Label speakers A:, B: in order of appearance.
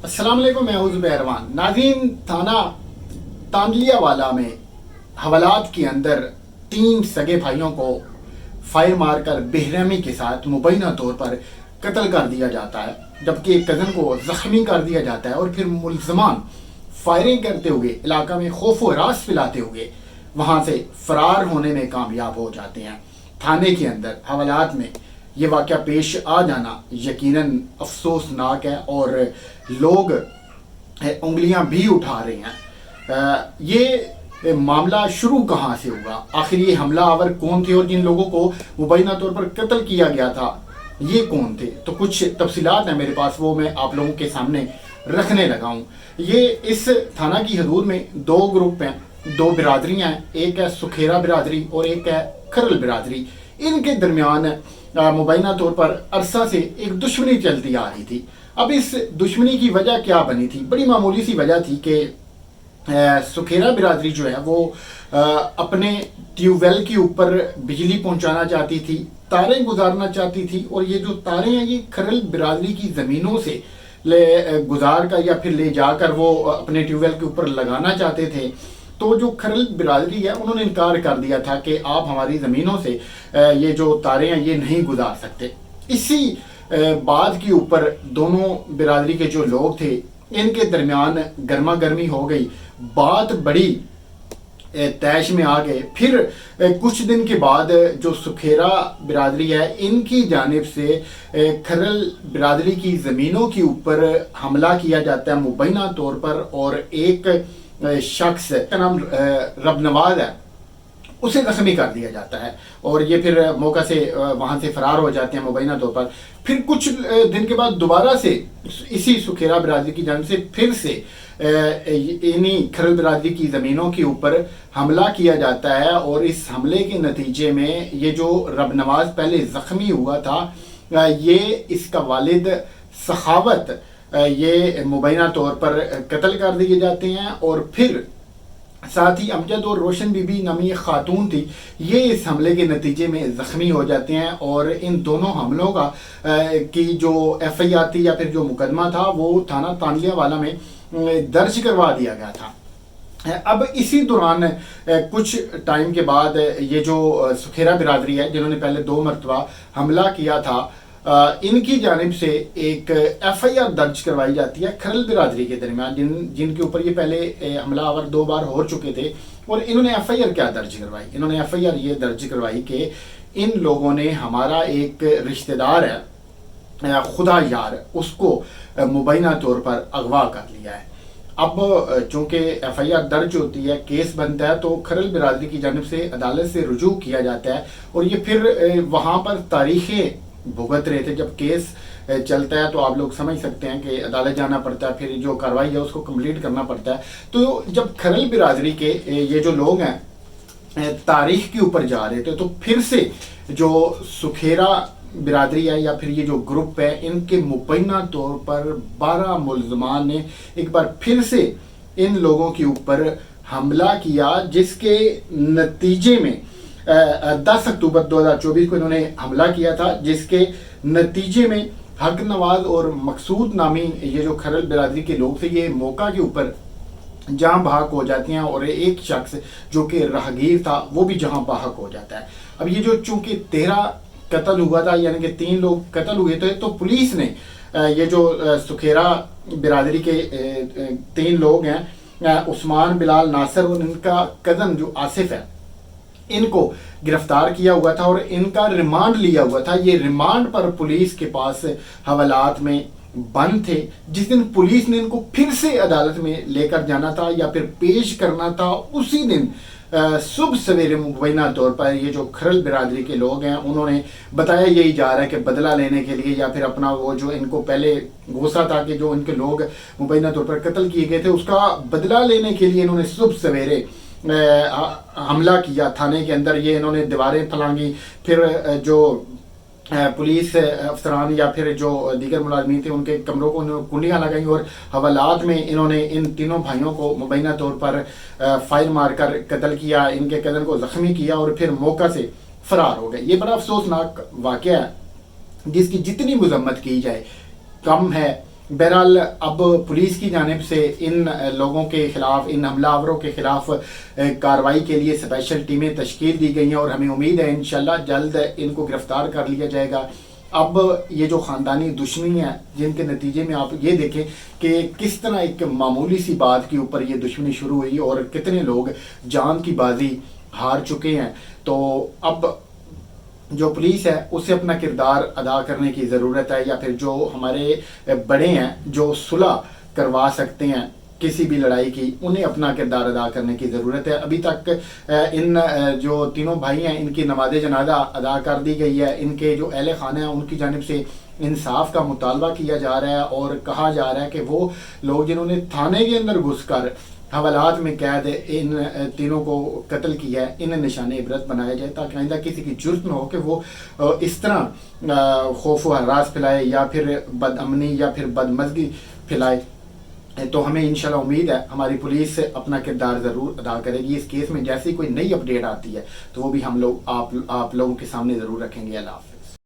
A: अस्सलाम वालेकुम, मैं हूं ज़ुबैर रहमान। नाज़रीन, थाना तांदलियावाला में हवालात के अंदर 3 सगे भाइयों को फायर मारकर बेरहमी के साथ मुबैना तौर पर कत्ल कर दिया जाता है, जबकि एक कज़न को ज़ख्मी कर दिया जाता है और फिर मुल्ज़मान फायरिंग करते हुए इलाका में खौफ व रास फैलाते हुए वहाँ से फरार होने में कामयाब हो जाते हैं। थाने के अंदर हवालात में ये वाक़या पेश आ जाना यकीनन अफसोसनाक है और लोग उंगलियां भी उठा रहे हैं। ये मामला शुरू कहाँ से हुआ, आखिर ये हमला आवर कौन थे और जिन लोगों को मुबैना तौर पर कत्ल किया गया था ये कौन थे, तो कुछ तफसीलात हैं मेरे पास, वो मैं आप लोगों के सामने रखने लगा हूँ। ये इस थाना की हदूद में 2 ग्रुप हैं, 2 बिरादरियाँ हैं, एक है सुखेरा बिरादरी और एक है खरल बिरादरी। इनके दरमियान मुबैना तौर पर अरसा से एक दुश्मनी चलती आ रही थी। अब इस दुश्मनी की वजह क्या बनी थी? बड़ी मामूली सी वजह थी कि सुखेरा बिरादरी जो है वो अपने ट्यूबवेल के ऊपर बिजली पहुंचाना चाहती थी, तारें गुजारना चाहती थी, और ये जो तारें हैं ये खरल बिरादरी की ज़मीनों से गुजार कर या फिर ले जाकर वो अपने ट्यूबवेल के ऊपर लगाना चाहते थे। तो जो खरल बिरादरी है उन्होंने इनकार कर दिया था कि आप हमारी ज़मीनों से ये जो तारें हैं ये नहीं गुजार सकते। इसी बात के ऊपर दोनों बिरादरी के जो लोग थे इनके दरमियान गर्मा गर्मी हो गई, बात बड़ी तैश में आ गए। फिर कुछ दिन के बाद जो सुखेरा बिरादरी है इनकी जानिब से खरल बिरादरी की ज़मीनों के ऊपर हमला किया जाता है मुबैना तौर पर, और एक शख्स का नाम रबनवाज है उसे ज़ख्मी कर दिया जाता है और ये फिर मौका से वहाँ से फरार हो जाते हैं मुबैना तौर पर। फिर कुछ दिन के बाद दोबारा से इसी सुखेरा बिरादरी की जानिब से फिर से इन्हीं खरल बिरादरी की ज़मीनों के ऊपर हमला किया जाता है, और इस हमले के नतीजे में ये जो रबनवाज पहले ज़ख्मी हुआ था ये इसका वालिद सखावत ये मुबैना तौर पर कत्ल कर दिए जाते हैं, और फिर साथ ही अमजद और रोशन बीबी नामी एक खातून थी, ये इस हमले के नतीजे में ज़ख्मी हो जाते हैं। और इन दोनों हमलों का की जो FIR थी या फिर जो मुकदमा था वो थाना तांदलियावाला में दर्ज करवा दिया गया था। अब इसी दौरान कुछ टाइम के बाद ये जो सुखेरा बिरादरी है जिन्होंने पहले 2 मरतबा हमला किया था इनकी जानिब से एक FIR दर्ज करवाई जाती है खरल बिरादरी के दरमियान, जिनके ऊपर ये पहले हमला आवर 2 बार हो चुके थे। और इन्होंने FIR क्या दर्ज करवाई? इन्होंने FIR ये दर्ज करवाई कि इन लोगों ने हमारा एक रिश्तेदार है खुदा यार, उसको मुबैना तौर पर अगवा कर लिया है। अब चूँकि FIR दर्ज होती है, केस बनता है, तो खरल बिरादरी की जानिब से अदालत से रुजू किया जाता है और ये फिर वहाँ पर तारीखें भुगत रहे थे। जब केस चलता है तो आप लोग समझ सकते हैं कि अदालत जाना पड़ता है, फिर जो कार्रवाई है उसको कंप्लीट करना पड़ता है। तो जब खरल बिरादरी के ये जो लोग हैं तारीख के ऊपर जा रहे थे, तो फिर से जो सुखेरा बिरादरी है या फिर ये जो ग्रुप है इनके मुबैना तौर पर 12 मुल्ज़मान ने एक बार फिर से इन लोगों के ऊपर हमला किया, जिसके नतीजे में 10 अक्टूबर 2024 को इन्होंने हमला किया था, जिसके नतीजे में हक नवाज और मकसूद नामी ये जो खरल बिरादरी के लोग थे ये मौका के ऊपर जहाँ बहक हो जाती हैं, और एक शख्स जो कि राहगीर था वो भी जहाँ बहक हो जाता है। अब ये जो चूँकि 13 कत्ल हुआ था, यानी कि 3 लोग कत्ल हुए थे, तो पुलिस ने ये जो सुखेरा बिरादरी के 3 लोग हैं उस्मान, बिलाल, नासिर और इनका कज़न जो आसिफ है इनको गिरफ्तार किया हुआ था और इनका रिमांड लिया हुआ था। ये रिमांड पर पुलिस के पास हवालात में बंद थे। जिस दिन पुलिस ने इनको फिर से अदालत में लेकर जाना था या फिर पेश करना था, उसी दिन सुबह सवेरे मुबैना तौर पर ये जो खरल बिरादरी के लोग हैं उन्होंने बताया यही जा रहा है कि बदला लेने के लिए या फिर अपना वो जो इनको पहले गुस्सा था कि जो इनके लोग मुबैना तौर पर कत्ल किए गए थे उसका बदला लेने के लिए इन्होंने सुबह सवेरे हमला किया थाने के अंदर। ये इन्होंने दीवारें फलांगी, फिर जो पुलिस अफसरान या फिर जो दीगर मुलाजमीन थे उनके कमरों को कुंडियाँ लगाई और हवालात में इन्होंने इन तीनों भाइयों को मुबैना तौर पर फायर मारकर कत्ल किया, इनके कज़न को ज़ख्मी किया और फिर मौका से फरार हो गए। ये बड़ा अफसोसनाक वाक़या है जिसकी जितनी मजम्मत की जाए कम है। बहरहाल अब पुलिस की जानिब से इन लोगों के खिलाफ, इन हमलावरों के खिलाफ कार्रवाई के लिए स्पेशल टीमें तश्कील दी गई हैं और हमें उम्मीद है इंशाल्लाह जल्द इनको गिरफ्तार कर लिया जाएगा। अब ये जो ख़ानदानी दुश्मनी है जिनके नतीजे में आप ये देखें कि किस तरह एक मामूली सी बात के ऊपर ये दुश्मनी शुरू हुई और कितने लोग जान की बाजी हार चुके हैं। तो अब जो पुलिस है उसे अपना किरदार अदा करने की ज़रूरत है, या फिर जो हमारे बड़े हैं जो सुलह करवा सकते हैं किसी भी लड़ाई की, उन्हें अपना किरदार अदा करने की ज़रूरत है। अभी तक इन जो तीनों भाई हैं इनकी नमाज जनाजा अदा कर दी गई है। इनके जो अहले खाना हैं उनकी जानिब से इंसाफ का मुतालबा किया जा रहा है और कहा जा रहा है कि वो लोग जिन्होंने थाने के अंदर घुसकर हवालात में कैद इन तीनों को कत्ल किया है, इन निशाने इबरत बनाया जाए ताकि आइंदा किसी की जुर्त न हो कि वो इस तरह खौफ व हरास फैलाए या फिर बदअमनी या फिर बदमज़गी फैलाए। तो हमें इंशाल्लाह उम्मीद है हमारी पुलिस अपना किरदार ज़रूर अदा करेगी इस केस में। जैसी कोई नई अपडेट आती है तो वो भी हम लोग आप लोगों के सामने ज़रूर रखेंगे। अल्लाह हाफ़िज़।